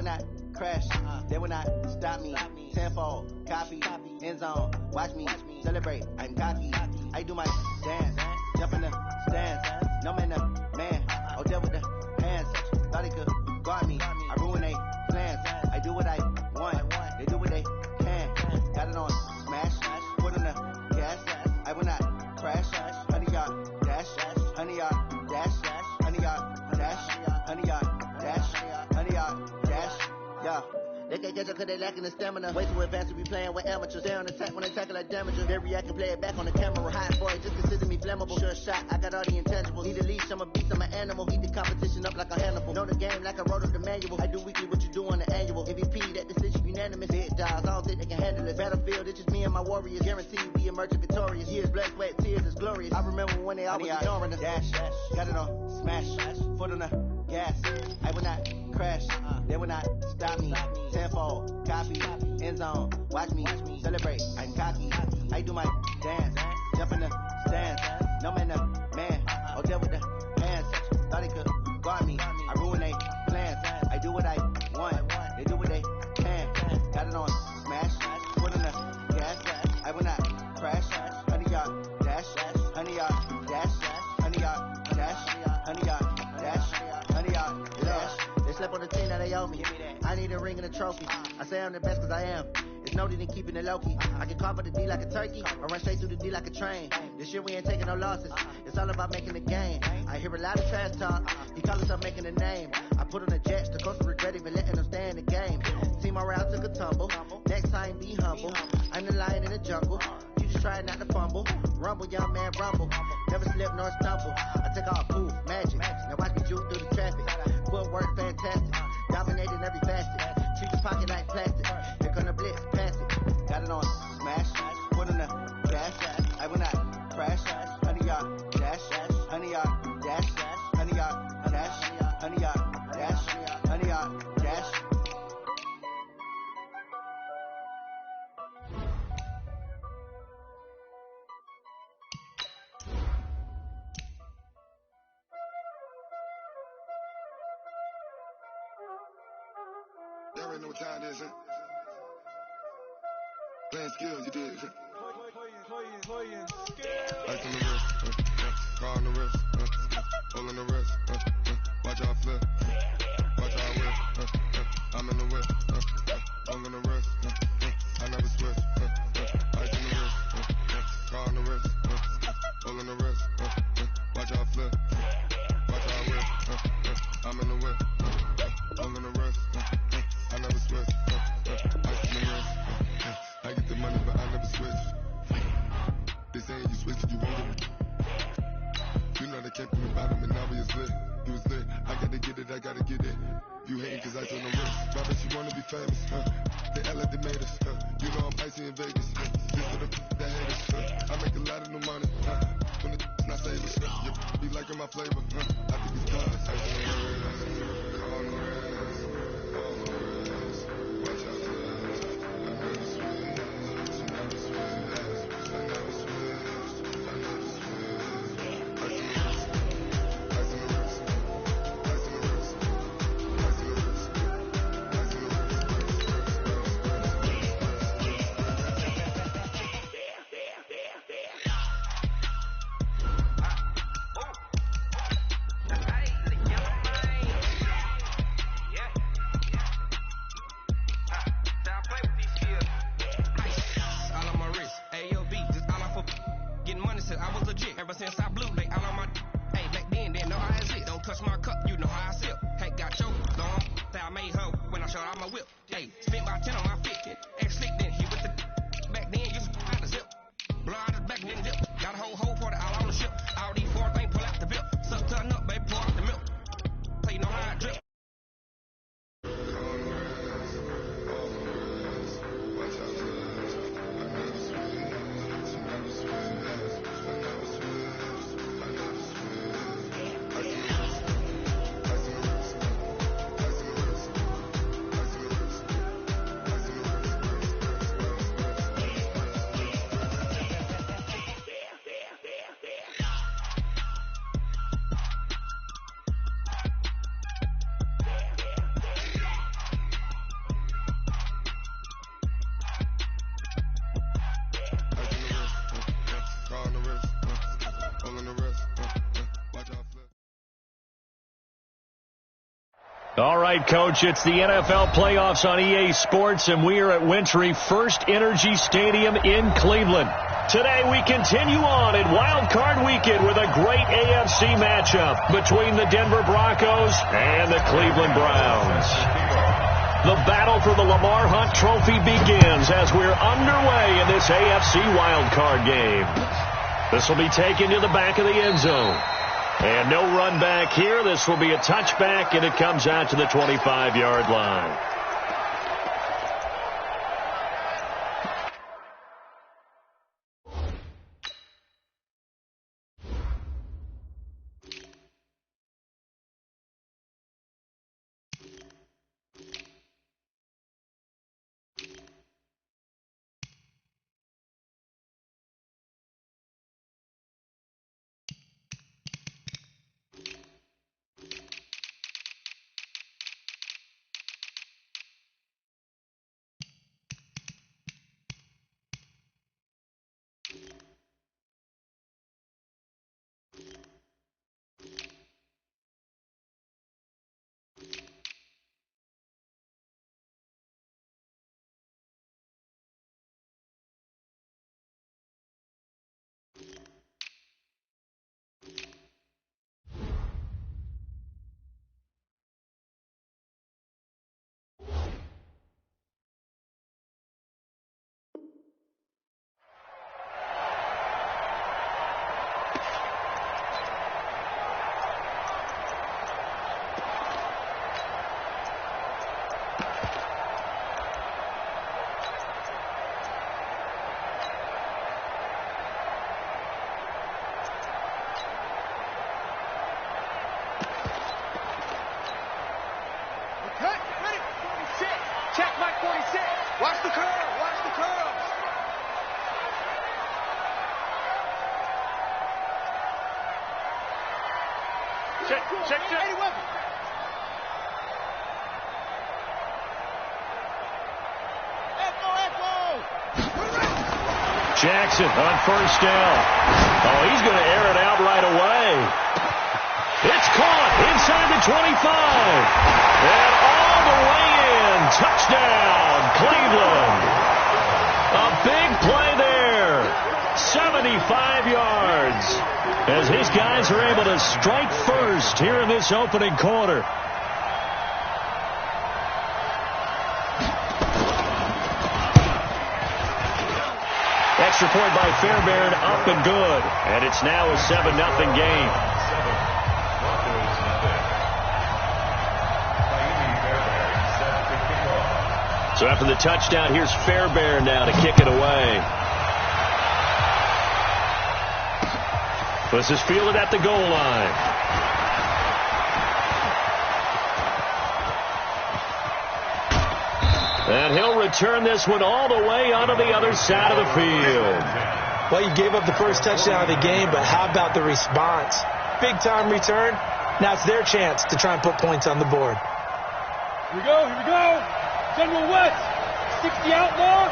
not crash, they will not stop me. Tenfold, copy, end zone, watch me celebrate. I'm cocky, I do my dance, jump in the stands. No man, man, oh there with the hands. Thought he could guard me, I ruin they plans. I do what I want, they do what they can. Got it on smash, foot on the gas. I will not crash, 100 yard dash, 100 yard dash, 100 yard dash, 100 yard dash, 100 yard dash. Yeah. They can't catch up cause they lacking the stamina. Way too advanced to be playing with amateurs. They on attack when they tackle like damagers. They react and play it back on the camera. Hot boy, just consider me flammable. Sure shot, I got all the intangibles. Need a leash, I'm a beast, I'm an animal. Eat the competition up like a Hannibal. Know the game like I wrote up the manual. I do weekly what you do on the annual. MVP, that decision unanimous. Big dogs, I don't think they can handle it. Battlefield, it's just me and my warriors. Guaranteed we emerge victorious. Years, blood, sweat, tears, is glorious. I remember when they always ignoring us. Dash, got it on smash, foot on the gas. I will not crash, they will not stop me. Tenfold, copy, end zone, watch me celebrate. I'm cocky, I do my dance, jump in the stands. No man, man, oh there with the hands. Thought they could guard me, I ruin they plans. I do what I want, they do what they can. Got it on smash, foot on the gas. I will not crash, 100 yard dash, 100 yard dash, 100 yard dash, 100 yard dash, 100 yard dash. They slept on the team that they owe me. I need a ring and a trophy. I say I'm the best cause I am. It's noted in keeping it low-key. I can carve up the D like a turkey or run straight through the D like a train. This year we ain't taking no losses. It's all about making the game. I hear a lot of trash talk. He call himself making a name. I put on the jets. The coach will regret even letting them stay in the game. Team morale took a tumble. Next time be humble. I'm the lion in the jungle. You just try not to fumble. Rumble, young man, rumble. Never slip nor stumble. I take off poof, magic. Now watch me juke through the traffic. Footwork fantastic. Dominating every facet. Treat your pocket like plastic. Here come the blitz, pass it. Got it on smash, foot on the gas. I will not crash, 100 yard dash, 100 yard dash, 100 yard dash, 100 yard dash, 100 yard dash. Y'all already know what time it is, huh? Playing skills, you did. Ice on the wrist, car on the wrist, hole in the wrist, watch out flip, watch out whip, I'm in the whip, hole in the wrist, I never switch, ice on the wrist, car on the wrist, hole in the wrist, watch out flip, watch out whip, I'm in the whip, hole in the wrist, I never switch, ice on the wrist, I get the money but I never switch. They saying you switch it, you won't get it. You know they came from the bottom and now we is lit. You was lit, I gotta get it, I gotta get it. You hating cause I told them wrist. Robert, you wanna be famous, They act like they made us, You know I'm icy in Vegas, This for the that hate us, I make a lot of new money, When the not savers, You be liking my flavor, I think it's cause ice on the wrist, car on the wrist, all on the wrist, watch out for this, I never switch, I never switch, I never switch, I never switch, ice on the wrist, ice on the wrist, ice on the wrist, ice on the wrist, ice on the wrist. I was legit ever since I blew. They all on my hey back then didn't know how I sit. Don't touch my cup, you know how I sip. Hey, got choked on. Say I made her when I showed out my whip. Hey, spent about 10 on my 50. Ex slick then he with the back then used to out the zip. Blow out the back then dip. Got a whole party all on the ship. All these 4 things pull out the bip. Suck turn up, baby, pour out the milk. So you know how I drip. All right, Coach, it's the NFL playoffs on EA Sports, and we are at Wintry First Energy Stadium in Cleveland. Today, we continue on in Wild Card Weekend with a great AFC matchup between the Denver Broncos and the Cleveland Browns. The battle for the Lamar Hunt Trophy begins as we're underway in this AFC Wild Card game. This will be taken to the back of the end zone. And no run back here. This will be a touchback, and it comes out to the 25-yard line. Jackson on first down. Oh, he's going to air it out right away. It's caught inside the 25. And all the way in. Touchdown, Cleveland. A big play there. 75 yards. As his guys are able to strike first here in this opening quarter. Extra point by Fairbairn, up and good. And it's now a 7-0 game. So after the touchdown, here's Fairbairn now to kick it away. This is fielded at the goal line. And he'll return this one all the way onto the other side of the field. Well, you gave up the first touchdown of the game, but how about the response? Big-time return. Now it's their chance to try and put points on the board. Here we go, here we go. General West, 60 outlaw,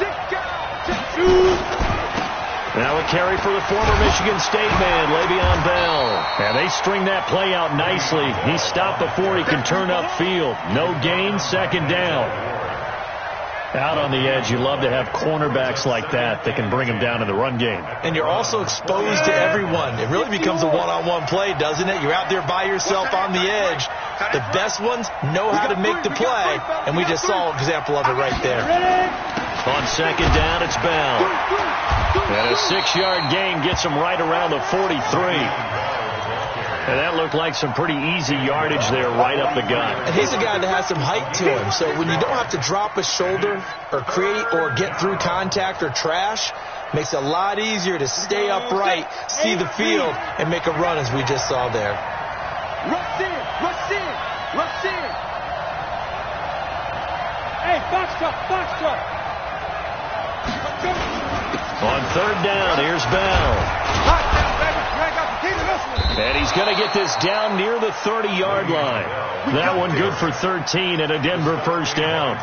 6 down, 2. Now a carry for the former Michigan State man, Le'Veon Bell. And they string that play out nicely. He stopped before he can turn upfield. No gain, second down. Out on the edge, you love to have cornerbacks like that can bring them down in the run game. And you're also exposed to everyone. It really becomes a one-on-one play, doesn't it? You're out there by yourself on the edge. The best ones know how to make the play, and we just saw an example of it right there. On second down, it's Bell. And a 6-yard gain gets him right around the 43. And that looked like some pretty easy yardage there right up the gut. And he's a guy that has some height to him. So when you don't have to drop a shoulder or create or get through contact or trash, makes it a lot easier to stay upright, see the field, and make a run as we just saw there. Rush in, rush in, rush in. Hey, box truck. On third down, here's Bell. And he's going to get this down near the 30-yard line. That one good for 13 and a Denver first down.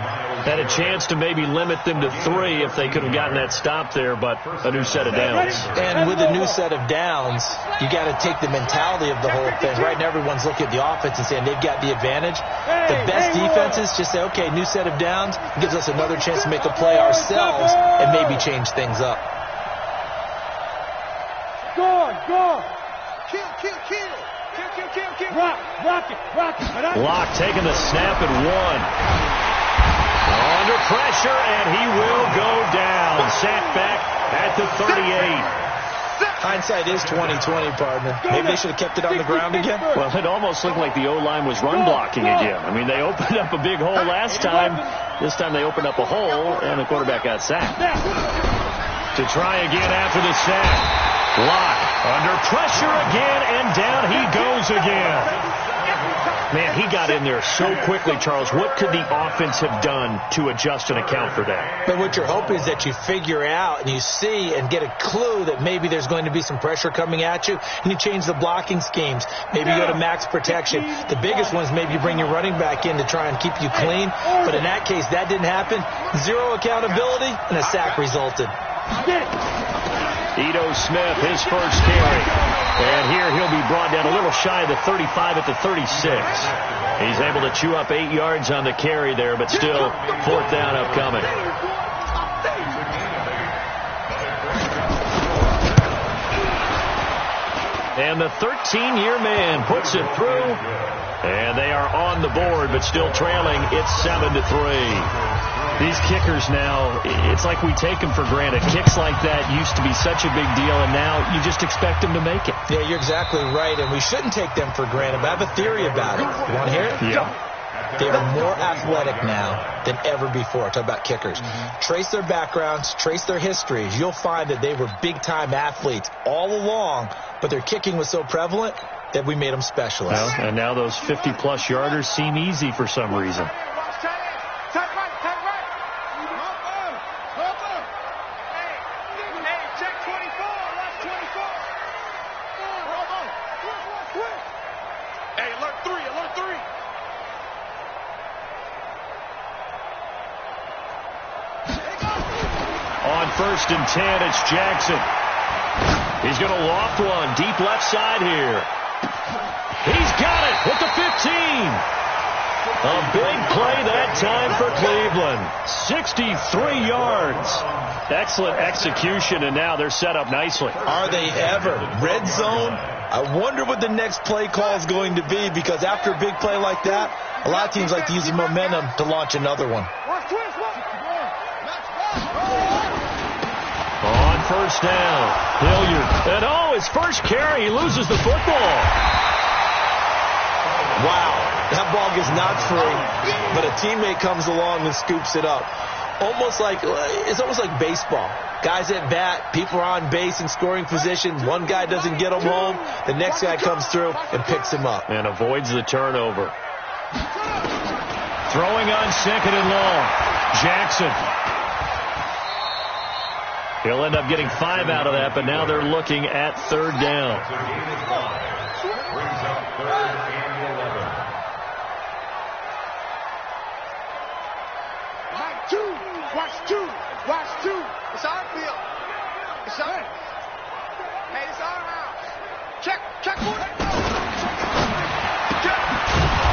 Had a chance to maybe limit them to 3 if they could have gotten that stop there, but a new set of downs. And with a new set of downs, you got to take the mentality of the whole thing. Right now, everyone's looking at the offense and saying they've got the advantage. The best defenses just say, okay, new set of downs, gives us another chance to make a play ourselves and maybe change things up. Go! Kill. Rock it. Locke taking the snap at 1. Under pressure, and he will go down. Sacked back at the 38. Hindsight is 20/20, partner. Maybe they should have kept it on the ground again. Well, it almost looked like the O-line was run blocking again. I mean, they opened up a big hole last time. This time they opened up a hole, and the quarterback got sacked. To try again after the sack. Locke under pressure again, and down he goes again. Man, he got in there so quickly, Charles. What could the offense have done to adjust and account for that? But what you're hoping is that you figure out and you see and get a clue that maybe there's going to be some pressure coming at you, and you change the blocking schemes. Maybe you go to max protection. The biggest one is maybe you bring your running back in to try and keep you clean. But in that case, that didn't happen. 0 accountability, and a sack resulted. Ito Smith, his first carry. And here he'll be brought down a little shy of the 35 at the 36. He's able to chew up 8 yards on the carry there, but still 4th down upcoming. And the 13-year man puts it through. And they are on the board, but still trailing. It's 7-3. These kickers now, it's like we take them for granted. Kicks like that used to be such a big deal, and now you just expect them to make it. Yeah, you're exactly right, and we shouldn't take them for granted. But I have a theory about it. You want to hear it? Yeah. They are more athletic now than ever before. Talk about kickers. Trace their backgrounds, trace their histories. You'll find that they were big-time athletes all along, but their kicking was so prevalent that we made them specialists. Well, and now those 50-plus yarders seem easy for some reason. On 1st and 10, it's Jackson. He's going to loft one deep left side here. He's got it at the 15. A big play that time for Cleveland. 63 yards. Excellent execution, and now they're set up nicely. Are they ever? Red zone? I wonder what the next play call is going to be, because after a big play like that, a lot of teams like to use the momentum to launch another one. On 1st down, Hilliard. And his first carry, he loses the football. Wow, that ball gets knocked free, but a teammate comes along and scoops it up. It's almost like baseball. Guys at bat, people are on base in scoring position. One guy doesn't get him home. The next guy comes through and picks him up. And avoids the turnover. Throwing on 2nd and long. Jackson. He'll end up getting 5 out of that, but now they're looking at 3rd down. Watch two. It's our field. It's our. Hey, it's our house. Check for it.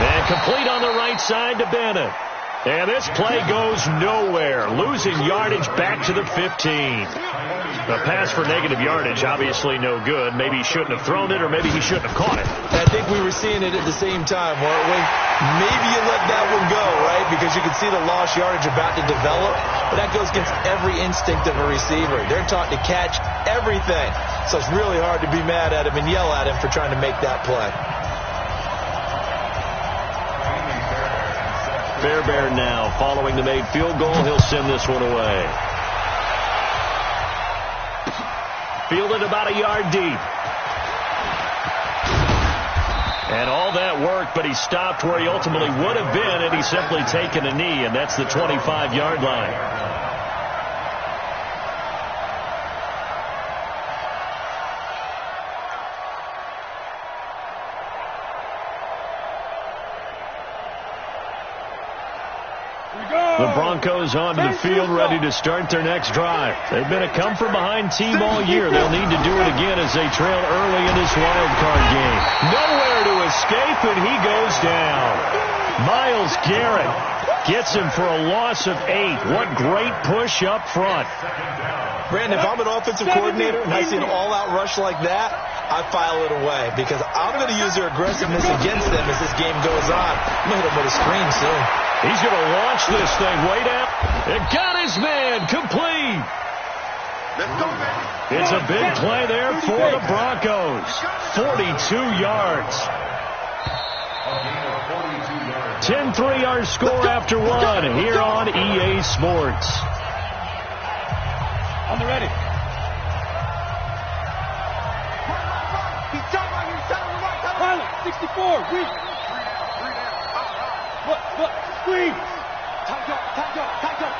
And complete on the right side to Bennett. And this play goes nowhere. Losing yardage back to the 15. The pass for negative yardage, obviously no good. Maybe he shouldn't have thrown it, or maybe he shouldn't have caught it. I think we were seeing it at the same time, weren't we? Maybe you let that one go, right? Because you can see the lost yardage about to develop. But that goes against every instinct of a receiver. They're taught to catch everything. So it's really hard to be mad at him and yell at him for trying to make that play. Fairbairn now, following the made field goal, he'll send this one away. Fielded about a yard deep. And all that worked, but he stopped where he ultimately would have been had he simply taken a knee, and that's the 25-yard line. The Broncos onto the field ready to start their next drive. They've been a come-from-behind team all year. They'll need to do it again as they trail early in this wild card game. Nowhere to escape, and he goes down. Myles Garrett gets him for a loss of 8. What great push up front. Brandon, if I'm an offensive coordinator and I see an all-out rush like that, I file it away because I'm going to use their aggressiveness against them as this game goes on. I'm going to hit him with a screen soon. He's going to launch this thing way down. It got his man complete. Let's go, baby. It's a big play there for the Broncos. 42 yards. 10-3 our score after one here on EA Sports. On the ready. Pilot, 64, weak. Look, screen. Tight up.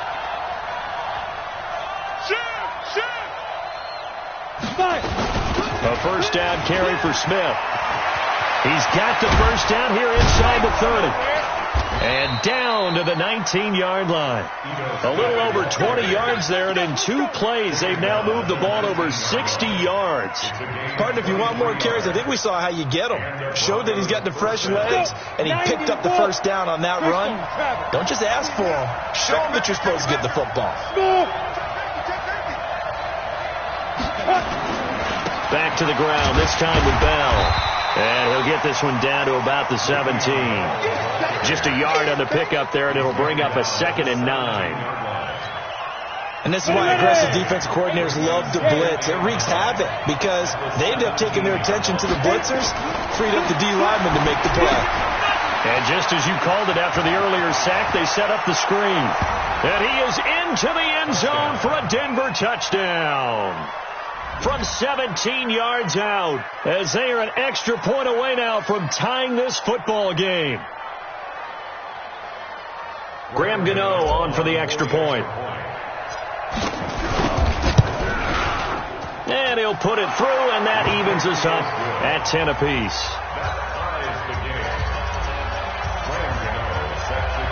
Shoot. A first down carry for Smith. He's got the first down here inside the 30. And down to the 19-yard line. A little over 20 yards there, and in 2 plays, they've now moved the ball over 60 yards. Partner, if you want more carries, I think we saw how you get him. Showed that he's got the fresh legs, and he picked up the first down on that run. Don't just ask for him. Show him that you're supposed to get the football. Back to the ground, this time with Bell. And he'll get this one down to about the 17. Just a yard on the pickup there, and it'll bring up a 2nd and 9. And this is why aggressive defensive coordinators love to blitz. It wreaks havoc because they end up taking their attention to the blitzers, freed up the D lineman to make the play. And just as you called it after the earlier sack, they set up the screen. And he is into the end zone for a Denver touchdown. From 17 yards out, as they are an extra point away now from tying this football game. Graham Gano on for the extra point. And he'll put it through, and that evens us up at 10 apiece.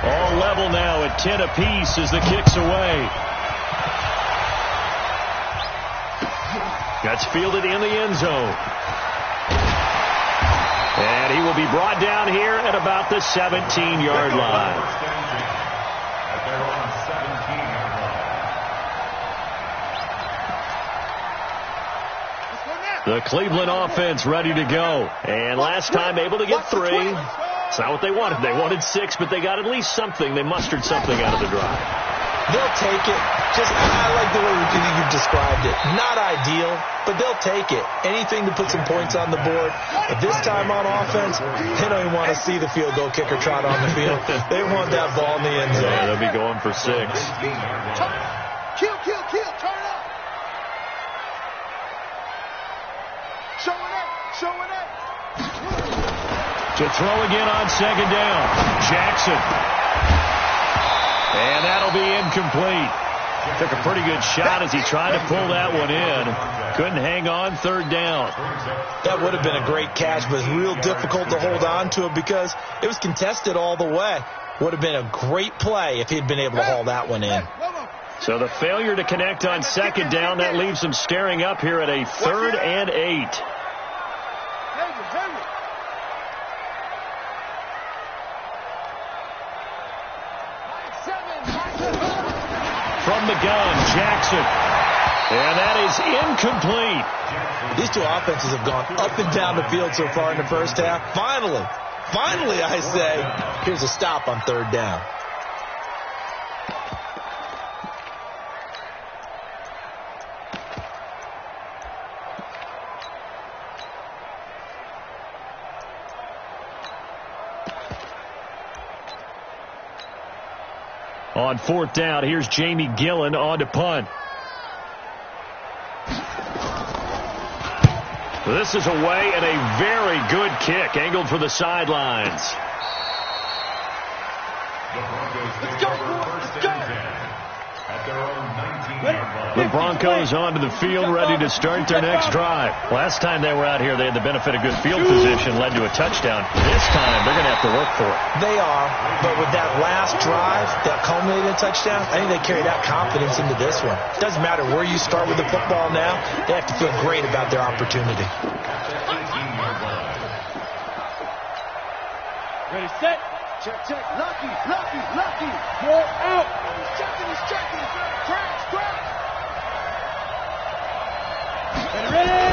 All level now at 10 apiece as the kick's away. That's fielded in the end zone. And he will be brought down here at about the 17-yard line. The Cleveland offense ready to go. And last time able to get 3. It's not what they wanted. They wanted 6, but they got at least something. They mustered something out of the drive. They'll take it. I like the way you've described it. Not ideal, but they'll take it. Anything to put some points on the board. But this time on offense, they don't even want to see the field goal kicker trot on the field. They want that ball in the end zone. Yeah, they'll be going for 6. Kill. Turn up. Showing up. To throw again on 2nd down. Jackson. And that'll be incomplete. Took a pretty good shot as he tried to pull that one in. Couldn't hang on 3rd down. That would have been a great catch, but it's real difficult to hold on to it because it was contested all the way. Would have been a great play if he'd been able to haul that one in. So the failure to connect on 2nd down, that leaves them staring up here at a 3rd and 8. From the gun, Jackson. And that is incomplete. These two offenses have gone up and down the field so far in the first half. Finally, I say, here's a stop on 3rd down. On 4th down, here's Jamie Gillen on to punt. This is away and a very good kick, angled for the sidelines. Let's go. At their own 19-yard line. The Broncos onto the field, ready to start their next drive. Last time they were out here, they had the benefit of good field position, led to a touchdown. This time, they're going to have to work for it. They are, but with that last drive, that culminated in a touchdown, I think they carry that confidence into this one. It doesn't matter where you start with the football now. They have to feel great about their opportunity. Ready, set. Check, check. Lucky, lucky, lucky. More out. He's checking, he's checking. Crash. Ready.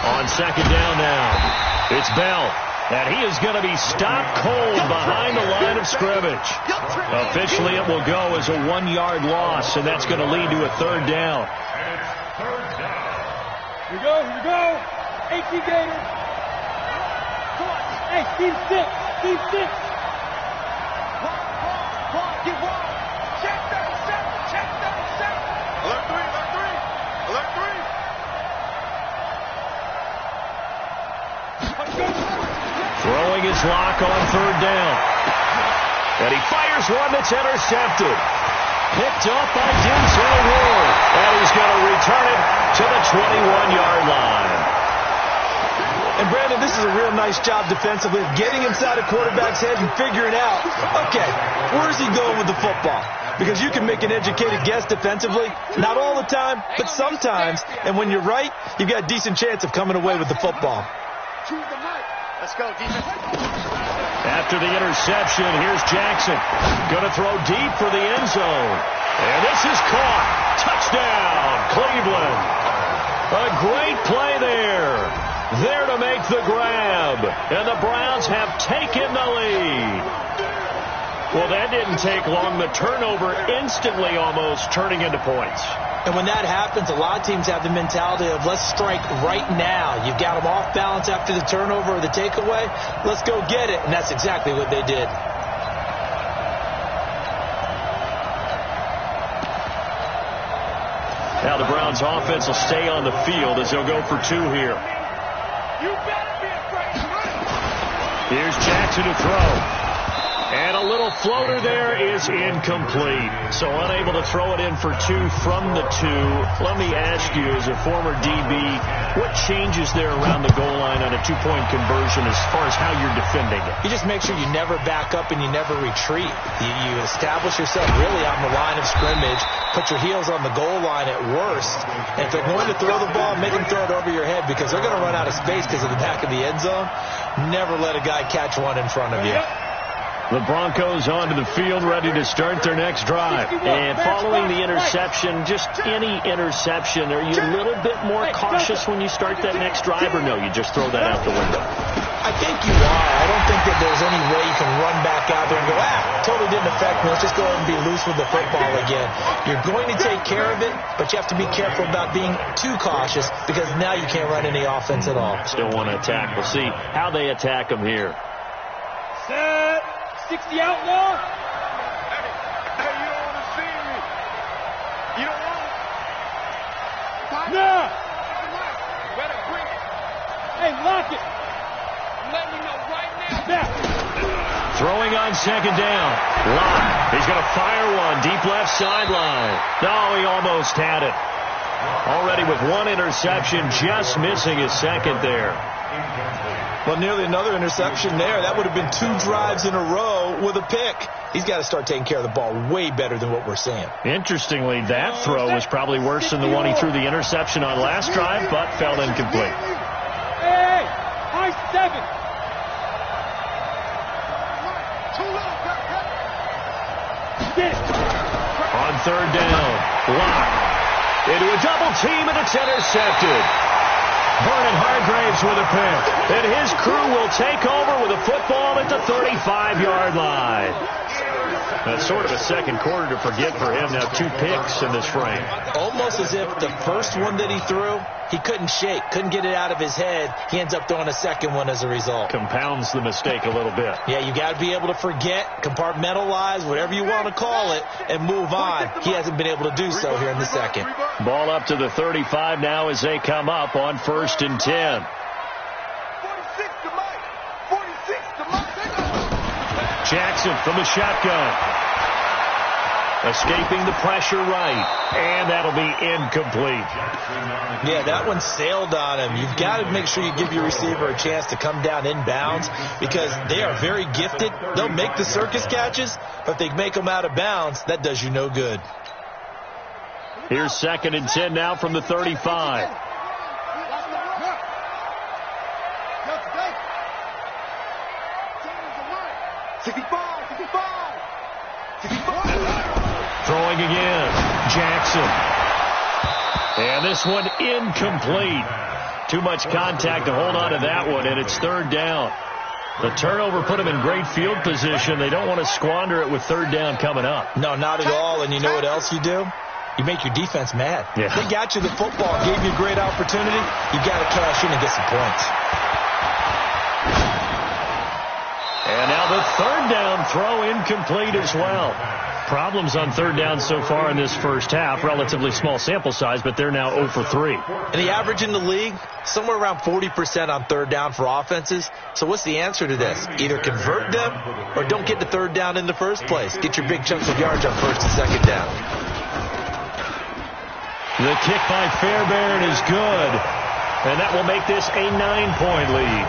On second down now, it's Bell. And he is going to be stopped cold behind the line of scrimmage. Officially, it will go as a 1-yard loss, and that's going to lead to a third down. Here we go. 18 Gators. Hey, Steve 6. Get one. Check 37. Alert 3. Throwing his lock on third down. And he fires one that's intercepted. Picked off by Denzel Ward. And he's going to return it to the 21-yard line. And, Brandon, this is a real nice job defensively of getting inside a quarterback's head and figuring out, okay, where's he going with the football? Because you can make an educated guess defensively, not all the time, but sometimes. And when you're right, you've got a decent chance of coming away with the football. Let's go, defense. After the interception, here's Jackson. Going to throw deep for the end zone. And this is caught. Touchdown, Cleveland. A great play there. There to make the grab. And the Browns have taken the lead. Well, that didn't take long. The turnover instantly almost turning into points. And when that happens, a lot of teams have the mentality of let's strike right now. You've got them off balance after the turnover or the takeaway. Let's go get it. And that's exactly what they did. Now the Browns offense will stay on the field as they'll go for 2 here. You better be afraid to run. Here's Jackson to throw. And a little floater there is incomplete. So unable to throw it in for 2 from the 2. Let me ask you, as a former DB, what changes there around the goal line on a 2-point conversion as far as how you're defending it? You just make sure you never back up and you never retreat. You establish yourself really on the line of scrimmage, put your heels on the goal line at worst. And if they're going to throw the ball, make them throw it over your head because they're going to run out of space because of the back of the end zone. Never let a guy catch one in front of you. The Broncos onto the field, ready to start their next drive. And following the interception, just any interception, are you a little bit more cautious when you start that next drive, or no, you just throw that out the window? I think you are. I don't think that there's any way you can run back out there and go, totally didn't affect me. Let's just go ahead and be loose with the football again. You're going to take care of it, but you have to be careful about being too cautious because now you can't run any offense at all. Still want to attack. We'll see how they attack them here. Set. 60 outlaw. Hey, you don't want to see me. You don't want it. Nah. Better bring it. Hey, lock it. Let me know right now. Throwing on second down. Locke. He's going to fire one. Deep left sideline. No, he almost had it. Already with 1 interception, just missing his second there. Well, nearly another interception there. That would have been 2 drives in a row with a pick. He's got to start taking care of the ball way better than what we're seeing. Interestingly, that throw was probably worse than the one he threw the interception on last drive, but fell incomplete. Hey, high 7. Get it. On third down, Locke into a double team, and it's intercepted. Vernon Hargraves with a pick. And his crew will take over with a football at the 35-yard line. That's sort of a second quarter to forget for him. Now 2 picks in this frame. Almost as if the first one that he threw, he couldn't shake, couldn't get it out of his head. He ends up throwing a second one as a result. Compounds the mistake a little bit. Yeah, you got to be able to forget, compartmentalize, whatever you want to call it, and move on. He hasn't been able to do so here in the second. Ball up to the 35 now as they come up on 1st and 10. 46 to Mike. 46 to Mike. Jackson from the shotgun. escaping the pressure right, and that'll be incomplete. Yeah, that one sailed on him. You've got to make sure you give your receiver a chance to come down inbounds because they are very gifted. They'll make the circus catches, but if they make them out of bounds, that does you no good. Here's 2nd and 10 now from the 35. Throwing again, Jackson. And this one incomplete. Too much contact to hold on to that one, and it's 3rd down. The turnover put them in great field position. They don't want to squander it with 3rd down coming up. No, not at all. And you know what else you do? You make your defense mad. Yeah. They got you the football, gave you a great opportunity. You got to cash in and get some points. And now the 3rd down throw incomplete as well. Problems on 3rd down so far in this first half. Relatively small sample size, but they're now 0 for 3. And the average in the league, somewhere around 40% on 3rd down for offenses. So what's the answer to this? Either convert them or don't get the 3rd down in the first place. Get your big chunks of yards on 1st and 2nd down. The kick by Fairbairn is good. And that will make this a 9-point lead.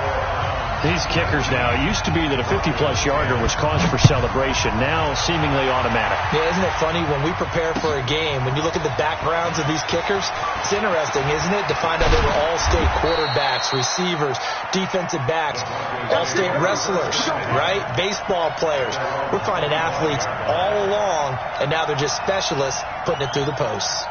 These kickers now, it used to be that a 50-plus yarder was cause for celebration. Now, seemingly automatic. Yeah, isn't it funny when we prepare for a game, when you look at the backgrounds of these kickers, it's interesting, isn't it, to find out they were all-state quarterbacks, receivers, defensive backs, all-state wrestlers, right? Baseball players. We're finding athletes all along, and now they're just specialists putting it through the posts.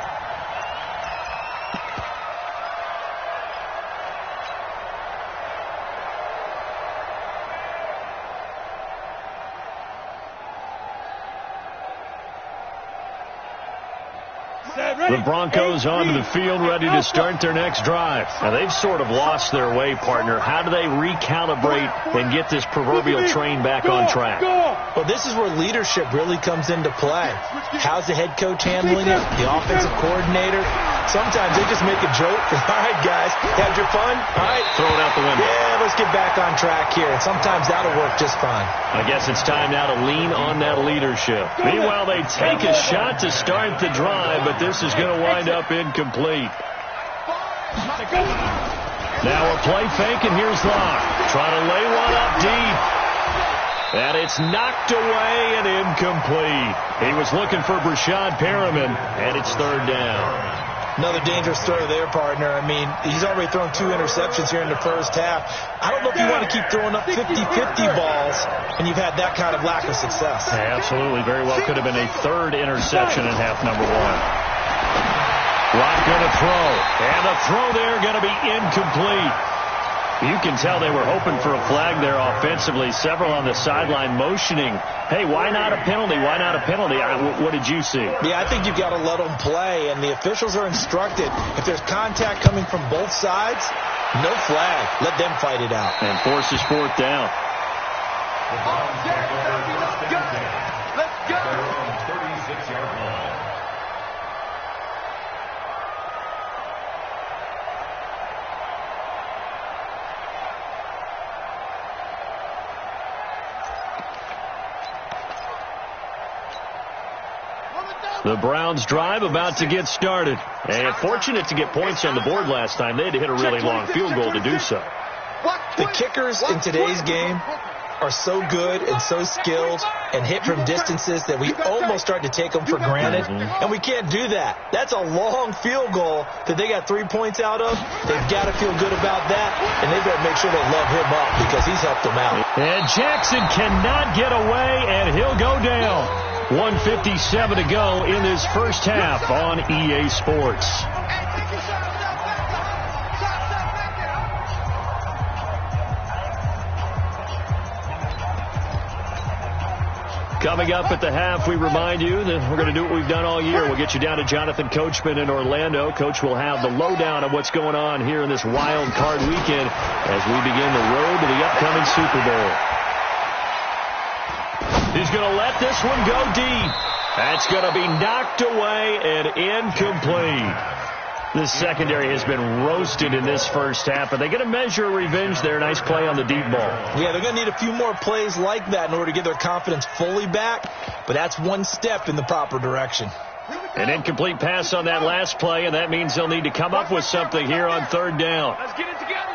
The Broncos onto the field, ready to start their next drive. Now, they've sort of lost their way, partner. How do they recalibrate and get this proverbial train back on track? Well, this is where leadership really comes into play. How's the head coach handling it? The offensive coordinator? Sometimes they just make a joke. All right, guys, had your fun? All right. Throw it out the window. Yeah, let's get back on track here. And sometimes that'll work just fine. I guess it's time now to lean on that leadership. Meanwhile, they take a shot to start the drive, but this is going to wind up incomplete. Now a play fake, and here's Locke. Trying to lay one up deep. And it's knocked away and incomplete. He was looking for Brashad Perriman, and it's 3rd down. Another dangerous throw there, partner. I mean, he's already thrown 2 interceptions here in the first half. I don't know if you want to keep throwing up 50-50 balls and you've had that kind of lack of success. Yeah, absolutely. Very well could have been a 3rd interception in half number 1. Locke going to throw. And the throw there going to be incomplete. You can tell they were hoping for a flag there offensively. Several on the sideline motioning. Hey, why not a penalty? Why not a penalty? What did you see? Yeah, I think you've got to let them play, and the officials are instructed. If there's contact coming from both sides, no flag. Let them fight it out. And forces 4th down. Let's go. 36-yard line. The Browns drive about to get started. And fortunate to get points on the board last time. They had to hit a really long field goal to do so. The kickers in today's game are so good and so skilled and hit from distances that we almost start to take them for granted. And we can't do that. That's a long field goal that they got 3 points out of. They've got to feel good about that, and they've got to make sure they love him up because he's helped them out. And Jackson cannot get away, and he'll go down. 1:57 to go in this first half on EA Sports. Coming up at the half, we remind you that we're going to do what we've done all year. We'll get you down to Jonathan Coachman in Orlando. Coach will have the lowdown of what's going on here in this wild card weekend as we begin the road to the upcoming Super Bowl. He's going to let this one go deep. That's going to be knocked away and incomplete. This secondary has been roasted in this first half, but they get a measure of revenge there. Nice play on the deep ball. Yeah, they're going to need a few more plays like that in order to get their confidence fully back, but that's one step in the proper direction. An incomplete pass on that last play, and that means they'll need to come up with something here on third down. Let's get it together.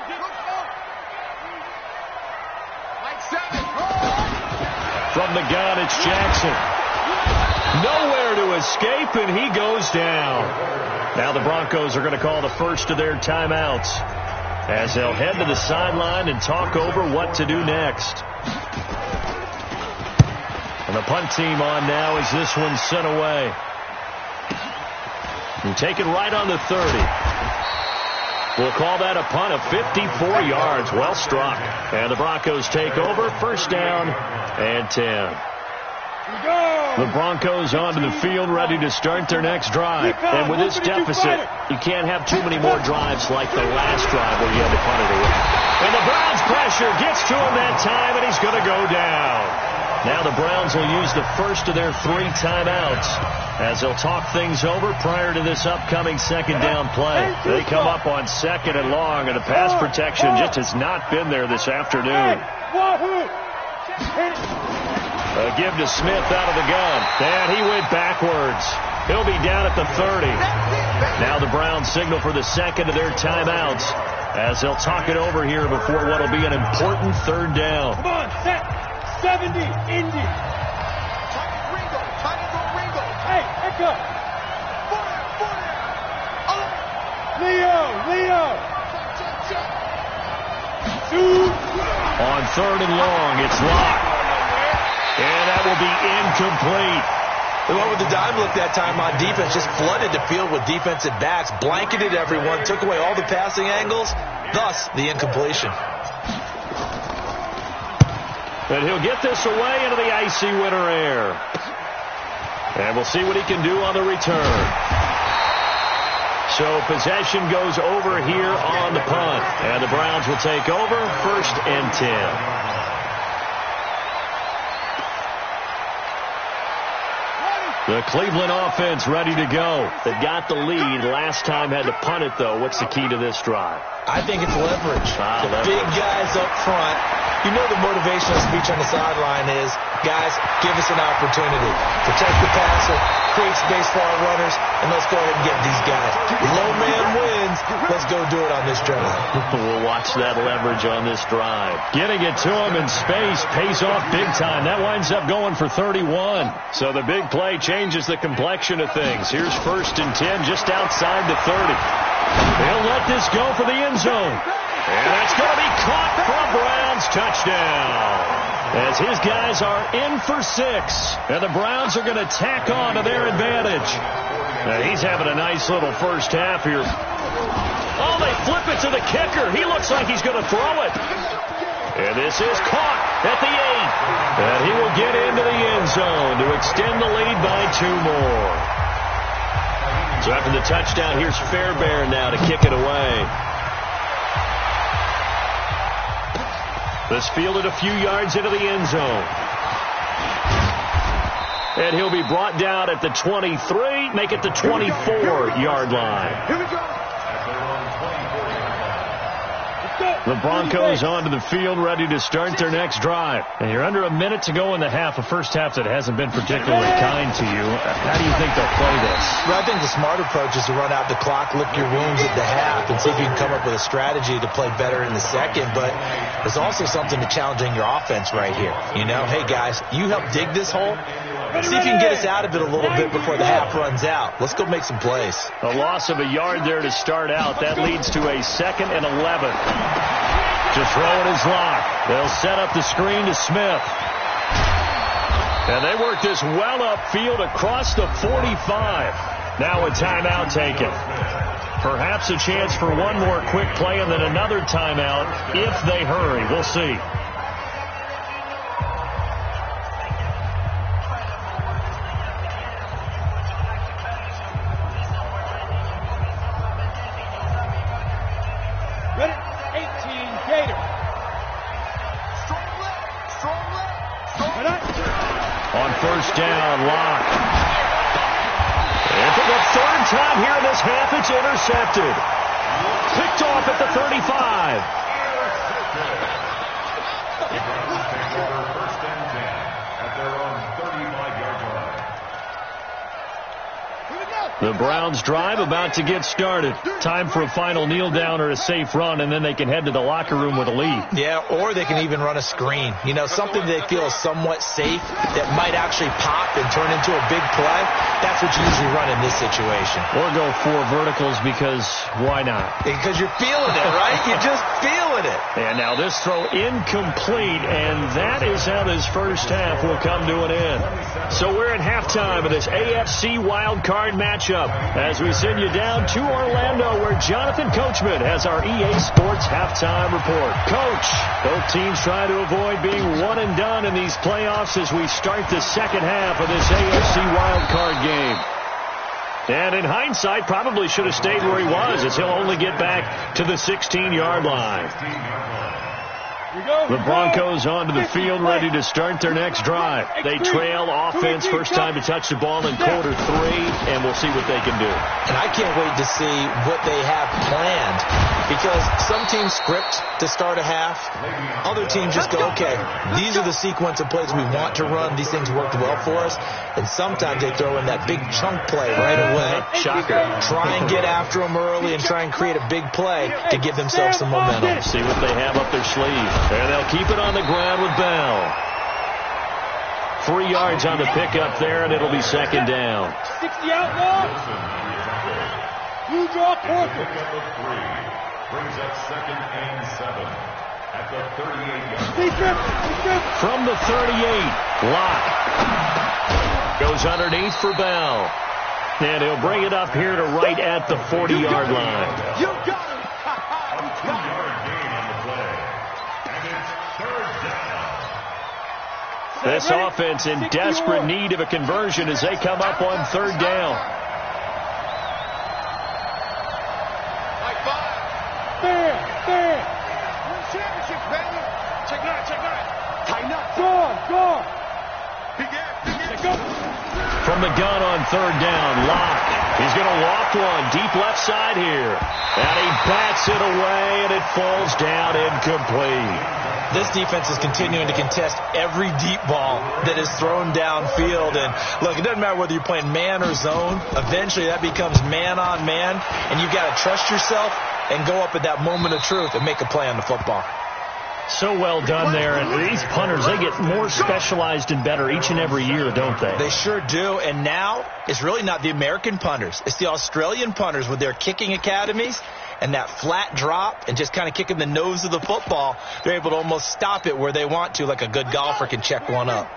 From the gun, it's Jackson. Nowhere to escape, and he goes down. Now the Broncos are going to call the first of their timeouts as they'll head to the sideline and talk over what to do next. And the punt team on now as this one's sent away. And taken right on the 30. We'll call that a punt of 54 yards. Well struck. And the Broncos take over. First down and 10. The Broncos onto the field ready to start their next drive. And with this deficit, you can't have too many more drives like the last drive where you had to punt it away. And the Browns pressure gets to him that time, and he's going to go down. Now the Browns will use the first of their 3 timeouts as they'll talk things over prior to this upcoming second down play. They come up on second and long, and the pass protection just has not been there this afternoon. A give to Smith out of the gun. And he went backwards. He'll be down at the 30. Now the Browns signal for the second of their timeouts as they'll talk it over here before what will be an important third down. Come on, set. 70, Indy. Hey, Echo. Leo. On third and long, it's locked. And that will be incomplete. They went with the dime look that time on defense, just flooded the field with defensive backs, blanketed everyone, took away all the passing angles, thus the incompletion. And he'll get this away into the icy winter air. And we'll see what he can do on the return. So possession goes over here on the punt. And the Browns will take over, first and 10. The Cleveland offense ready to go. They got the lead. Last time had to punt it, though. What's the key to this drive? I think it's leverage. Leverage. Big guys up front. You know the motivational speech on the sideline is, guys, give us an opportunity. Protect the passer, create space for our runners, and let's go ahead and get these guys. Low man wins. Let's go do it on this drive. We'll watch that leverage on this drive. Getting it to him in space pays off big time. That winds up going for 31. So the big play changes the complexion of things. Here's first and 10 just outside the 30. They'll let this go for the end zone. And that's going to be caught for a Browns touchdown. As his guys are in for 6. And the Browns are going to tack on to their advantage. And he's having a nice little first half here. Oh, they flip it to the kicker. He looks like he's going to throw it. And this is caught at the 8. And he will get into the end zone to extend the lead by 2 more. So after the touchdown, here's Fairbairn now to kick it away. This fielded a few yards into the end zone. And he'll be brought down at the 23, make it the 24-yard line. Here we go. The Broncos onto the field ready to start their next drive. And you're under a minute to go in the half, a first half that hasn't been particularly kind to you. How do you think they'll play this? Well, I think the smart approach is to run out the clock, lick your wounds at the half, and see if you can come up with a strategy to play better in the second. But there's also something to challenging your offense right here. You know, hey, guys, you help dig this hole. See if you can get us out of it a little bit before the half runs out. Let's go make some plays. A loss of a yard there to start out. That leads to a 2nd and 11. To throw it is locked. They'll set up the screen to Smith. And they work this well upfield across the 45. Now a timeout taken. Perhaps a chance for one more quick play and then another timeout if they hurry. We'll see. Strong left. On first down, Locke. And for the 3rd time here in this half. It's intercepted. Picked off at the 35. First and 10 at their own 35-yard line. The Browns drive about to get started. Time for a final kneel down or a safe run, and then they can head to the locker room with a lead. Yeah, or they can even run a screen. You know, something they feel is somewhat safe that might actually pop and turn into a big play. That's what you usually run in this situation. Or go 4 verticals because why not? Because you're feeling it, right? You're just feeling it. And now this throw incomplete, and that is how this first half will come to an end. So we're at halftime of this AFC wild card matchup as we send you down to Orlando where Jonathan Coachman has our EA Sports halftime report. Coach, both teams try to avoid being one and done in these playoffs as we start the second half of this AFC wild card game. And in hindsight, probably should have stayed where he was as he'll only get back to the 16-yard line. The Broncos onto the field ready to start their next drive. They trail offense, first time to touch the ball in quarter 3, and we'll see what they can do. And I can't wait to see what they have planned because some teams script to start a half. Other teams just go, okay, these are the sequence of plays we want to run. These things worked well for us. And sometimes they throw in that big chunk play right away. Shocker. Try and get after them early and try and create a big play to give themselves some momentum. See what they have up their sleeve. And they'll keep it on the ground with Bell. 3 yards on the pickup there, and it'll be second down. 60 outlaw. Blue draw corker. Brings up 2nd and 7 at the 38-yard line. From the 38, Locke goes underneath for Bell. And he'll bring it up here to right at the 40-yard line. You got it. A 2-yard gain on the play. And it's 3rd down. This offense in desperate need of a conversion as they come up on 3rd down. Like 5. Fair. Win championship, baby. Check 9. Tighten up. Gone. Big air. Go. From the gun on 3rd down, Locke. He's going to loft one deep left side here. And he bats it away, and it falls down incomplete. This defense is continuing to contest every deep ball that is thrown downfield. And, look, it doesn't matter whether you're playing man or zone. Eventually, that becomes man-on-man, and you've got to trust yourself and go up at that moment of truth and make a play on the football. So well done there. And these punters, they get more specialized and better each and every year, don't they? They sure do. And now it's really not the American punters. It's the Australian punters with their kicking academies and that flat drop and just kind of kicking the nose of the football. They're able to almost stop it where they want to, like a good golfer can check one up.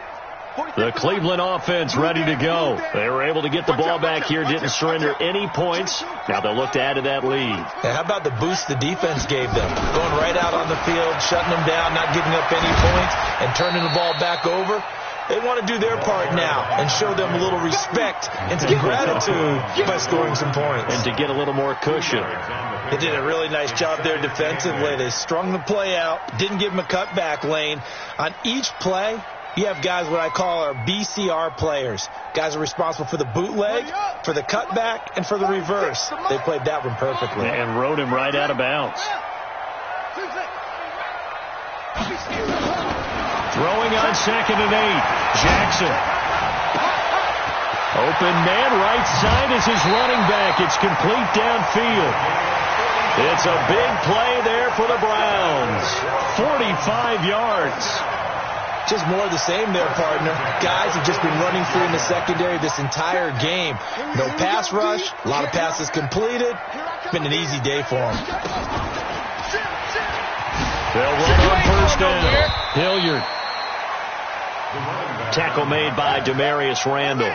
The Cleveland offense ready to go. They were able to get the ball back here, didn't surrender any points. Now they'll look to add to that lead. Yeah, how about the boost the defense gave them? Going right out on the field, shutting them down, not giving up any points, and turning the ball back over. They want to do their part now and show them a little respect and some gratitude by scoring some points. And to get a little more cushion. They did a really nice job there defensively. They strung the play out, didn't give them a cutback lane. On each play, you have guys what I call our BCR players. Guys are responsible for the bootleg, for the cutback, and for the reverse. They played that one perfectly. And rode him right out of bounds. Throwing on 2nd and 8. Jackson. Open man right side is his running back. It's complete downfield. It's a big play there for the Browns. 45 yards. Just more of the same there, partner. Guys have just been running free in the secondary this entire game. No pass rush, a lot of passes completed. It's been an easy day for them. They'll run on 1st down. Hilliard. Tackle made by Demarius Randall. A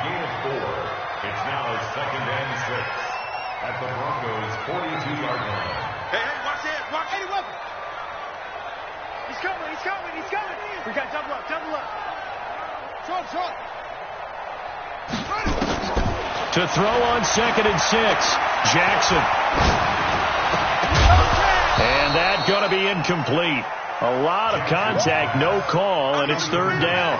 gain of 4. It's now 2nd and 6 at the Broncos' 42-yard line. Hey, watch it. Eddie Weber. He's coming. We got double up. Short. To throw on 2nd and 6. Jackson. And that's going to be incomplete. A lot of contact, no call, and it's 3rd down.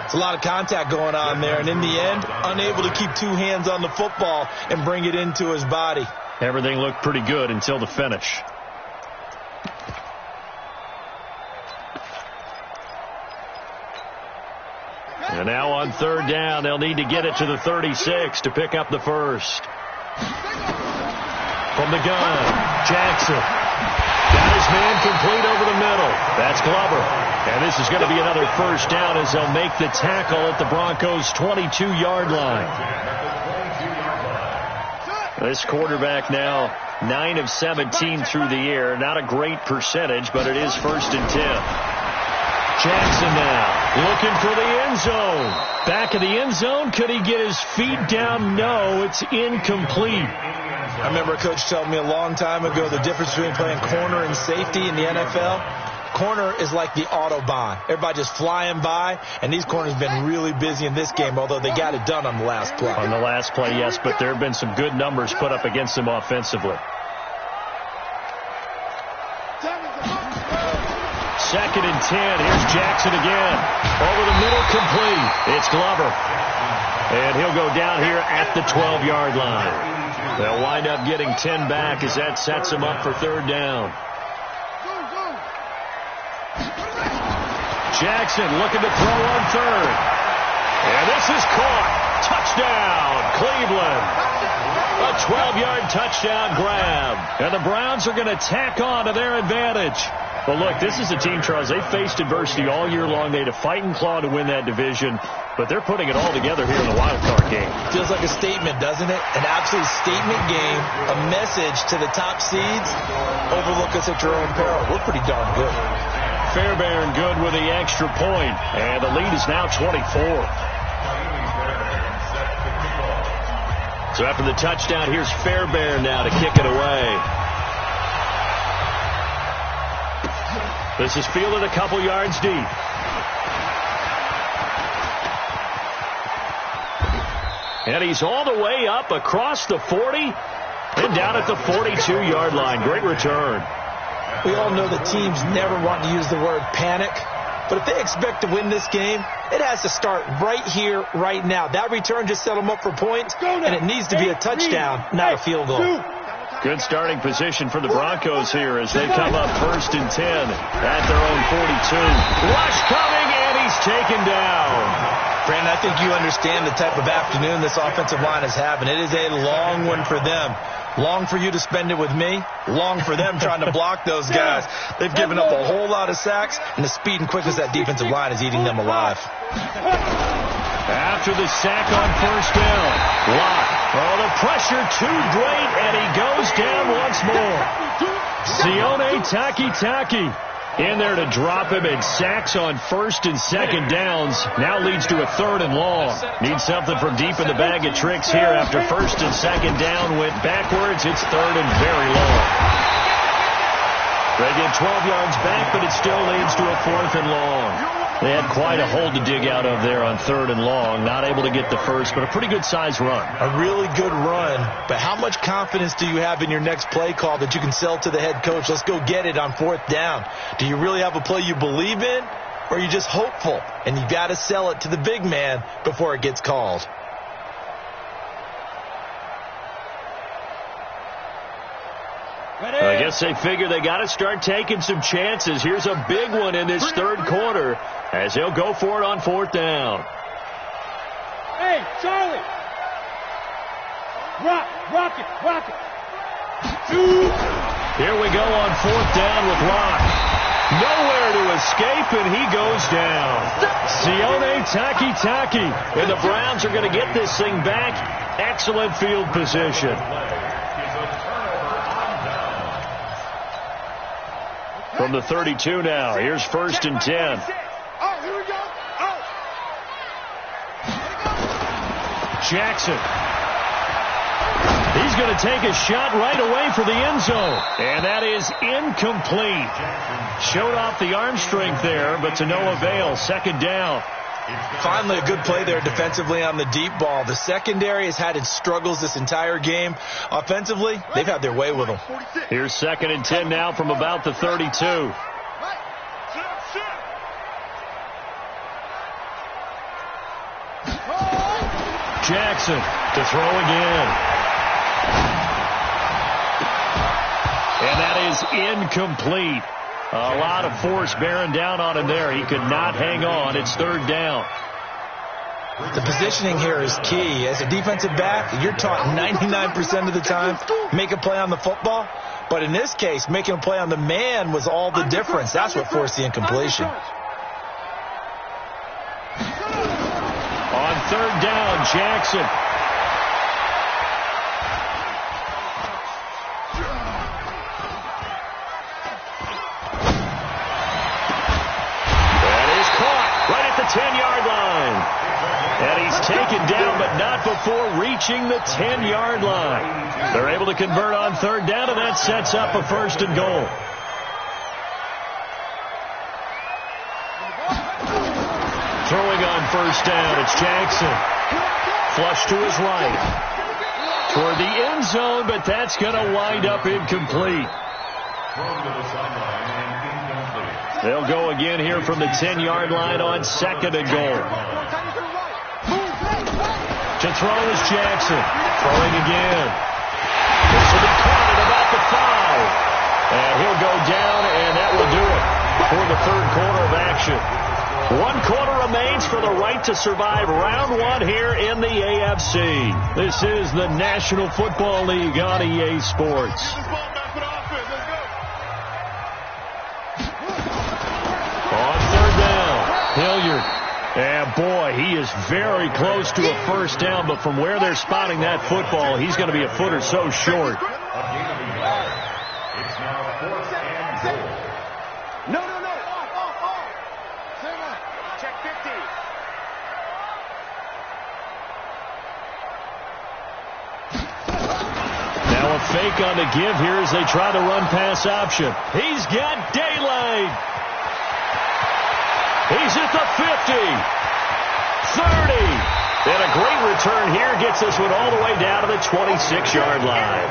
It's a lot of contact going on there, and in the end, unable to keep two hands on the football and bring it into his body. Everything looked pretty good until the finish. And now on third down, they'll need to get it to the 36 to pick up the first. From the gun, Jackson. Got his man complete over the middle. That's Glover. And this is going to be another first down as they'll make the tackle at the Broncos' 22-yard line. This quarterback now 9 of 17 through the air. Not a great percentage, but it is 1st and 10. Jackson now looking for the end zone. Back of the end zone. Could he get his feet down? No, it's incomplete. I remember a coach telling me a long time ago the difference between playing corner and safety in the NFL. Corner is like the Autobahn. Everybody just flying by, and these corners have been really busy in this game, although they got it done on the last play. On the last play, yes, but there have been some good numbers put up against them offensively. 2nd and 10. Here's Jackson again. Over the middle, complete. It's Glover. And he'll go down here at the 12-yard line. They'll wind up getting 10 back as that sets them up for third down. Jackson looking to throw on third. And this is caught. Touchdown, Cleveland. A 12-yard touchdown grab. And the Browns are going to tack on to their advantage. But look, this is a team, Charles, they faced adversity all year long. They had to fight and claw to win that division, but they're putting it all together here in the wild card game. Feels like a statement, doesn't it? An absolute statement game, a message to the top seeds. Overlook us at your own peril. We're pretty darn good. Fairbairn good with the extra point, and the lead is now 24. So after the touchdown, here's Fairbairn now to kick it away. This is fielded a couple yards deep. And he's all the way up across the 40 and down at the 42-yard line. Great return. We all know that teams never want to use the word panic, but if they expect to win this game, it has to start right here, right now. That return just set them up for points, and it needs to be a touchdown, not a field goal. Good starting position for the Broncos here as they come up 1st and 10 at their own 42. Rush coming, and he's taken down. Brandon, I think you understand the type of afternoon this offensive line is having. It is a long one for them. Long for you to spend it with me. Long for them trying to block those guys. They've given up a whole lot of sacks, and the speed and quickness of that defensive line is eating them alive. After the sack on 1st down, Locke. Oh, the pressure too great, and he goes down once more. Sione Takitaki in there to drop him, and sacks on 1st and 2nd downs. Now leads to a 3rd and long. Needs something from deep in the bag of tricks here after 1st and 2nd down went backwards. It's 3rd and very long. They get 12 yards back, but it still leads to a 4th and long. They had quite a hole to dig out of there on 3rd and long. Not able to get the first, but a pretty good-sized run. A really good run, but how much confidence do you have in your next play call that you can sell to the head coach? Let's go get it on 4th down. Do you really have a play you believe in, or are you just hopeful? And you got to sell it to the big man before it gets called. I guess they figure they got to start taking some chances. Here's a big one in this 3rd quarter as they'll go for it on 4th down. Hey, Charlie! Rock it! Here we go on 4th down with Locke. Nowhere to escape, and he goes down. Sione Takitaki. And the Browns are going to get this thing back. Excellent field position. From the 32 now. Here's 1st and 10. Oh, here we go. Oh. Jackson. He's going to take a shot right away for the end zone. And that is incomplete. Showed off the arm strength there, but to no avail. 2nd down. Finally, a good play there defensively on the deep ball. The secondary has had its struggles this entire game. Offensively, they've had their way with them. Here's 2nd and 10 now from about the 32. Jackson to throw again. And that is incomplete. A lot of force bearing down on him there. He could not hang on. It's third down. The positioning here is key. As a defensive back, you're taught 99% of the time, make a play on the football. But in this case, making a play on the man was all the difference. That's what forced the incompletion. On third down, Jackson. That is caught right at the 10-yard line. And he's taken down, but not before reaching the 10-yard line. They're able to convert on third down, and that sets up a first and goal. Throwing on first down, it's Jackson. Flush to his right. Toward the end zone, but that's going to wind up incomplete. They'll go again here from the 10-yard line on second and goal. To throw is Jackson. Throwing again. This will be caught at about the 5. And he'll go down, and that will do it for the third quarter of action. 1 quarter remains for the right to survive round 1 here in the AFC. This is the National Football League on EA Sports. On third down, Hilliard. And, boy, he is very close to a first down, but from where they're spotting that football, he's going to be a foot or so short. It's now fourth and goal. No. Check 50. Now a fake on the give here as they try the run-pass option. He's got daylight. He's at the 50. 30. And a great return here gets this one all the way down to the 26-yard line.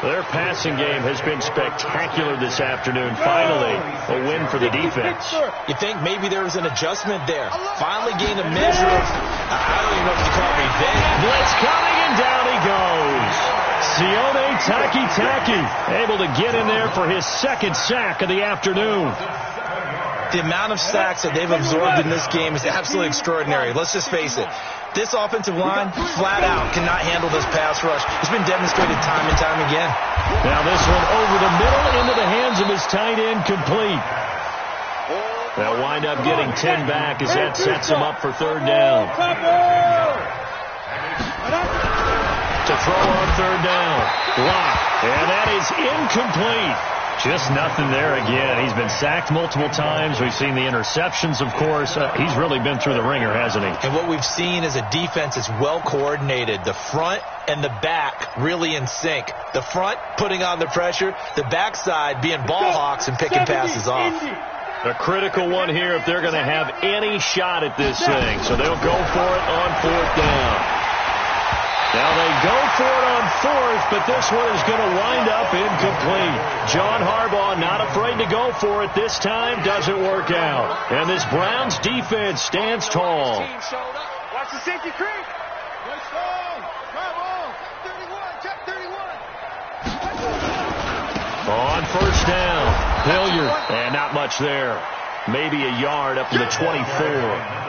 Their passing game has been spectacular this afternoon. Finally, a win for the defense. You think maybe there was an adjustment there. Finally gained a measure of, I don't even know if you call it revenge. Blitz coming, and down he goes. Sione Takitaki able to get in there for his second sack of the afternoon. The amount of sacks that they've absorbed in this game is absolutely extraordinary. Let's just face it. This offensive line, flat out, cannot handle this pass rush. It's been demonstrated time and time again. Now this one over the middle into the hands of his tight end, complete. They'll wind up getting 10 back as that sets him up for third down. To throw on third down. Block. And that is incomplete. Just nothing there again. He's been sacked multiple times. We've seen the interceptions, of course. He's really been through the ringer, hasn't he? And what we've seen is a defense that's well coordinated. The front and the back really in sync. The front putting on the pressure. The backside being ball hawks and picking passes off. A critical one here if they're going to have any shot at this thing. So they'll go for it on fourth down. Now they go for it on fourth, but this one is going to wind up incomplete. John Harbaugh not afraid to go for it this time. Doesn't work out. And this Browns defense stands tall. Watch the safety creep. Nice ball. Bravo. 31. Check 31. On first down, Hilliard. And not much there. Maybe a yard up to the 24.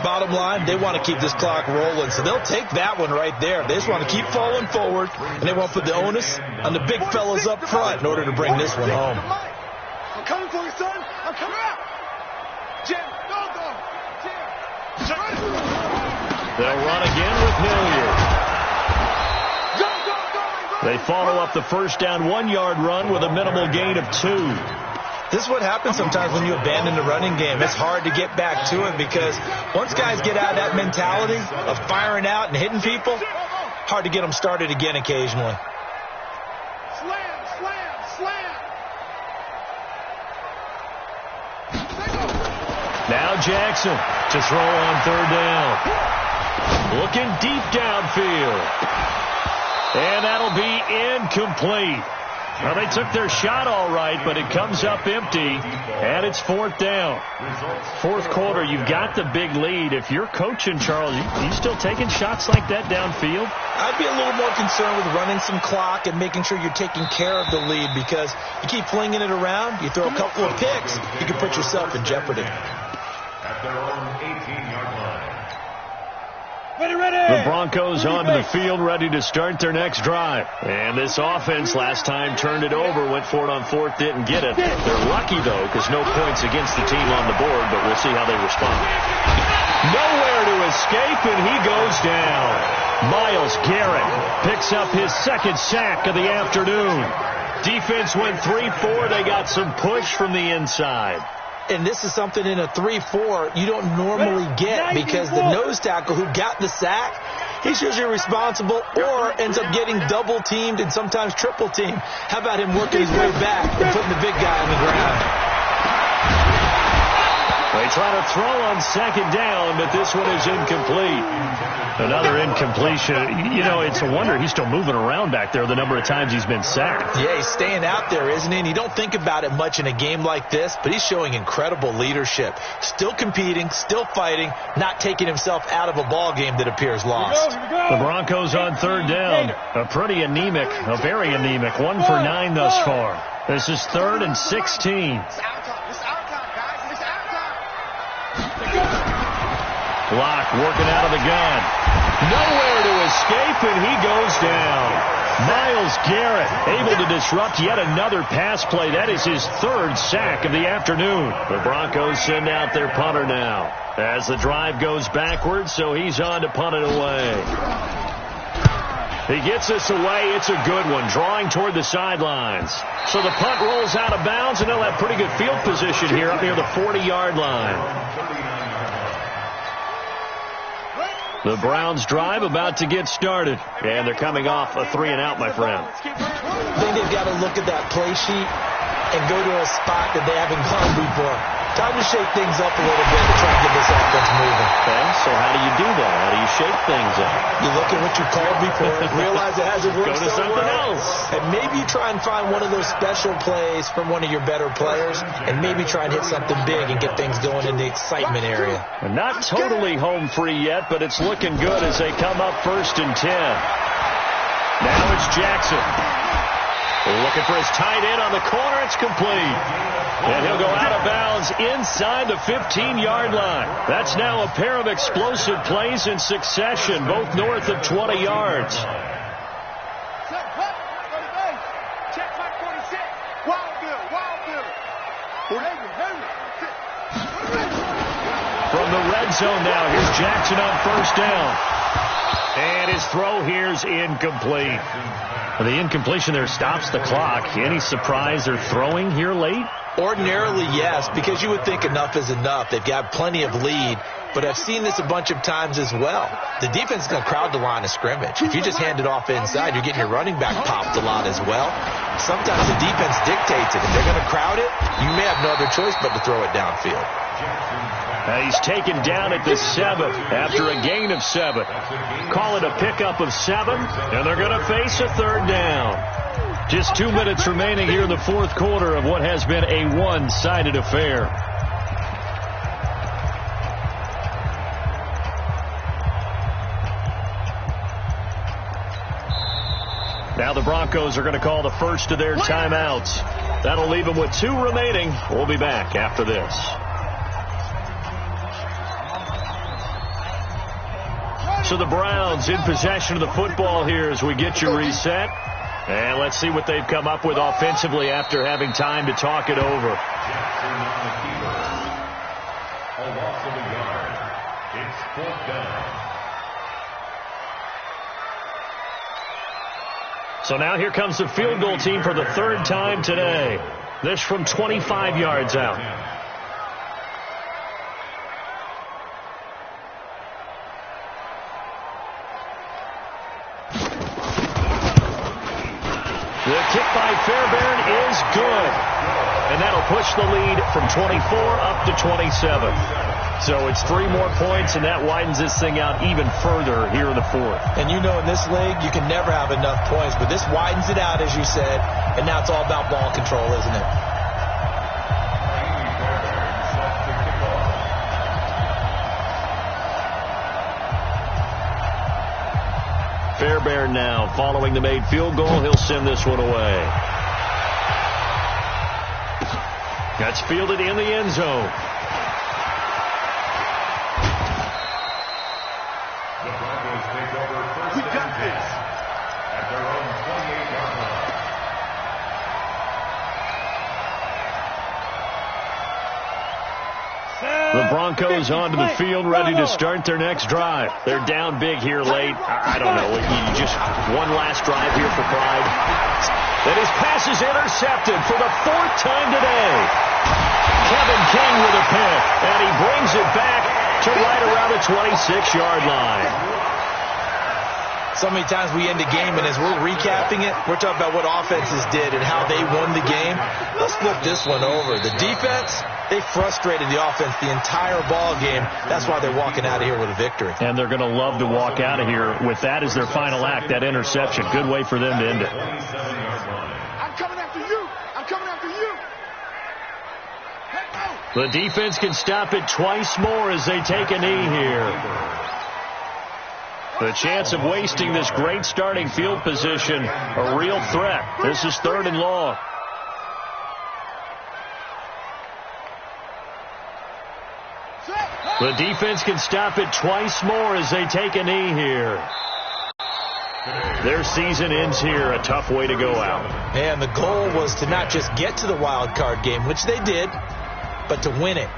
Bottom line, they want to keep this clock rolling, so they'll take that one right there. They just want to keep falling forward, and they want to put the onus on the big fellas up front in order to bring this one home. I'm coming for you, son. I'm coming out. Jim, go. Jim. They'll run again with Hilliard. Go. They follow up the first down 1-yard run with a minimal gain of 2. This is what happens sometimes when you abandon the running game. It's hard to get back to it because once guys get out of that mentality of firing out and hitting people, hard to get them started again occasionally. Slam. Now Jackson to throw on third down. Looking deep downfield. And that'll be incomplete. Well, they took their shot all right, but it comes up empty, and it's 4th down. Fourth quarter, you've got the big lead. If you're coaching, Charles, you still taking shots like that downfield? I'd be a little more concerned with running some clock and making sure you're taking care of the lead, because you keep flinging it around, you throw a couple of picks, you can put yourself in jeopardy. At their own 18-yard line. The Broncos onto the field, ready to start their next drive. And this offense last time turned it over, went for it on 4th, didn't get it. They're lucky, though, because no points against the team on the board, but we'll see how they respond. Nowhere to escape, and he goes down. Myles Garrett picks up his 2nd sack of the afternoon. Defense went 3-4. They got some push from the inside. And this is something in a 3-4 you don't normally get, because the nose tackle who got the sack, he's usually responsible or ends up getting double-teamed and sometimes triple-teamed. How about him working his way back and putting the big guy on the ground? They try to throw on 2nd down, but this one is incomplete. Another incompletion. You know, it's a wonder he's still moving around back there the number of times he's been sacked. Yeah, he's staying out there, isn't he? And you don't think about it much in a game like this, but he's showing incredible leadership. Still competing, still fighting, not taking himself out of a ball game that appears lost. The Broncos on 3rd down. A pretty anemic, a very anemic 1 for 9 thus far. This is 3rd and 16. Block working out of the gun. Nowhere to escape, and he goes down. Myles Garrett able to disrupt yet another pass play. That is his 3rd sack of the afternoon. The Broncos send out their punter now as the drive goes backwards, so he's on to punt it away. He gets this away. It's a good one, drawing toward the sidelines. So the punt rolls out of bounds, and they'll have pretty good field position here up near the 40-yard line. The Browns drive about to get started, and they're coming off a 3-and-out, my friend. I think they've got to look at that play sheet and go to a spot that they haven't gone before. Time to shake things up a little bit to try to get this offense moving. Okay, so how do you do that? How do you shake things up? You look at what you called before, realize it hasn't worked Go to something else. And maybe you try and find one of those special plays from one of your better players, and maybe try and hit something big and get things going in the excitement area. Not totally home free yet, but it's looking good as they come up 1st and 10. Now it's Jackson. Looking for his tight end on the corner. It's complete. And he'll go out of bounds inside the 15-yard line. That's now a pair of explosive plays in succession, both north of 20 yards. From the red zone now, here's Jackson on 1st down. And his throw here's incomplete. The incompletion there stops the clock. Any surprise they're throwing here late? Ordinarily, yes, because you would think enough is enough. They've got plenty of lead, but I've seen this a bunch of times as well. The defense is going to crowd the line of scrimmage. If you just hand it off inside, you're getting your running back popped a lot as well. Sometimes the defense dictates it. If they're going to crowd it, you may have no other choice but to throw it downfield. He's taken down at the 7 after a gain of 7. Call it a pickup of 7, and they're going to face a 3rd down. Just 2 minutes remaining here in the 4th quarter of what has been a one-sided affair. Now the Broncos are going to call the first of their timeouts. That'll leave them with 2 remaining. We'll be back after this. So the Browns in possession of the football here as we get you reset. And let's see what they've come up with offensively after having time to talk it over. Jackson on the keeper. A loss of a yard. It's 4th down. So now here comes the field goal team for the 3rd time today. This from 25 yards out. The kick by Fairbairn is good. And that'll push the lead from 24 up to 27. So it's 3 more points, and that widens this thing out even further here in the fourth. And you know in this league, you can never have enough points, but this widens it out, as you said, and now it's all about ball control, isn't it? Fairbairn now following the made field goal. He'll send this one away. That's fielded in the end zone. The Broncos take over first and 10 at their own 28-yard line. The Broncos onto the field, ready to start their next drive. They're down big here late. I don't know. You just one last drive here for pride. And his pass is intercepted for the 4th time today. Kevin King with a pick, and he brings it back to right around the 26-yard line. So many times we end a game, and as we're recapping it, we're talking about what offenses did and how they won the game. Let's flip this one over. The defense, they frustrated the offense the entire ball game. That's why they're walking out of here with a victory. And they're going to love to walk out of here with that as their final act, that interception. Good way for them to end it. I'm coming after you. I'm coming after you. The defense can stop it twice more as they take a knee here. The chance of wasting this great starting field position, a real threat. This is 3rd and long. The defense can stop it twice more as they take a knee here. Their season ends here. A tough way to go out. And the goal was to not just get to the wild card game, which they did, but to win it.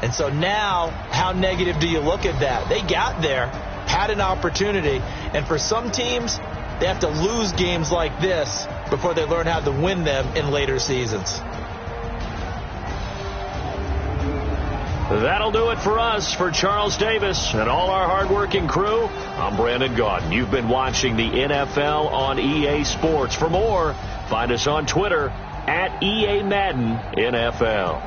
And so now, how negative do you look at that? They got there, had an opportunity, and for some teams, they have to lose games like this before they learn how to win them in later seasons. That'll do it for us. For Charles Davis and all our hardworking crew, I'm Brandon Gaudin. You've been watching the NFL on EA Sports. For more, find us on Twitter at EA Madden NFL.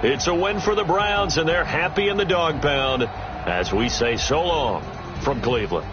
It's a win for the Browns, and they're happy in the dog pound as we say so long from Cleveland.